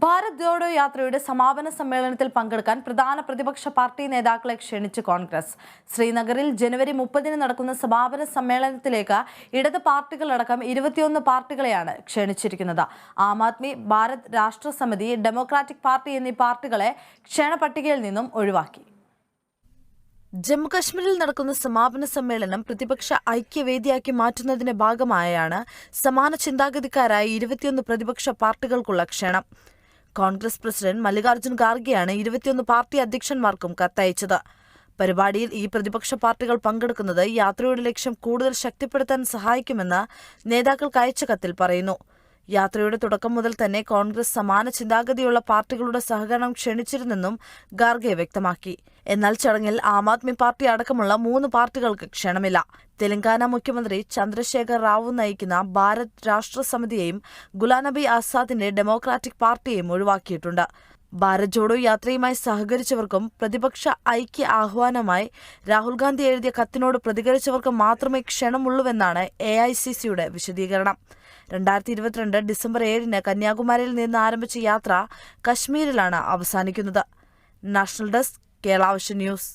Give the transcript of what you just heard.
ഭാരത് ജോഡോ യാത്രയുടെ സമാപന സമ്മേളനത്തിൽ പങ്കെടുക്കാൻ പ്രധാന പ്രതിപക്ഷ പാർട്ടി നേതാക്കളെ ക്ഷണിച്ച് കോൺഗ്രസ്. ശ്രീനഗറിൽ ജനുവരി 30-ന് നടക്കുന്ന സമാപന സമ്മേളനത്തിലേക്ക് ഇടത് പാർട്ടികളടക്കം 21 പാർട്ടികളെയാണ് ക്ഷണിച്ചിരിക്കുന്നത്. ആം ആദ്മി, ഭാരത് രാഷ്ട്ര സമിതി, ഡെമോക്രാറ്റിക് പാർട്ടി എന്നീ പാർട്ടികളെ ക്ഷണപട്ടികയിൽ നിന്നും ഒഴിവാക്കി. ജമ്മുകശ്മീരിൽ നടക്കുന്ന സമാപന സമ്മേളനം പ്രതിപക്ഷ ഐക്യവേദിയാക്കി മാറ്റുന്നതിന്റെ ഭാഗമായാണ് സമാന ചിന്താഗതിക്കാരായ 21 പ്രതിപക്ഷ പാർട്ടികൾക്കുള്ള ക്ഷണം. കോൺഗ്രസ് പ്രസിഡന്റ് മല്ലികാർജ്ജുൻ ഖാർഗെയാണ് 21 പാർട്ടി അധ്യക്ഷന്മാർക്കും കത്തയച്ചത്. പരിപാടിയിൽ ഈ പ്രതിപക്ഷ പാർട്ടികൾ പങ്കെടുക്കുന്നത് യാത്രയുടെ ലക്ഷ്യം കൂടുതൽ ശക്തിപ്പെടുത്താൻ സഹായിക്കുമെന്ന് നേതാക്കൾക്ക് അയച്ച കത്തിൽ പറയുന്നു. യാത്രയുടെ തുടക്കം മുതൽ തന്നെ കോൺഗ്രസ് സമാന ചിന്താഗതിയുള്ള പാർട്ടികളുടെ സഹകരണം ക്ഷണിച്ചിരുന്നെന്നും ഖാർഗെ വ്യക്തമാക്കി. എന്നാൽ ചടങ്ങിൽ ആം ആദ്മി പാർട്ടി അടക്കമുള്ള 3 പാർട്ടികൾക്ക് ക്ഷണമില്ല. തെലങ്കാന മുഖ്യമന്ത്രി ചന്ദ്രശേഖർ റാവു നയിക്കുന്ന ഭാരത് രാഷ്ട്ര സമിതിയെയും ഗുലാം നബി ആസാദിന്റെ ഡെമോക്രാറ്റിക് പാർട്ടിയെയും ഒഴിവാക്കിയിട്ടുണ്ട്. ഭാരത് ജോഡോ യാത്രയുമായി സഹകരിച്ചവർക്കും പ്രതിപക്ഷ ഐക്യ ആഹ്വാനമായി രാഹുൽ ഗാന്ധി എഴുതിയ കത്തിനോട് പ്രതികരിച്ചവർക്കും മാത്രമേ ക്ഷണമുള്ളൂവെന്നാണ് AICCയുടെ വിശദീകരണം. 2022 ഡിസംബർ 7-ന് കന്യാകുമാരിയിൽ നിന്ന് ആരംഭിച്ച യാത്ര കശ്മീരിലാണ് അവസാനിക്കുന്നത്. National desk, Kerala vision news.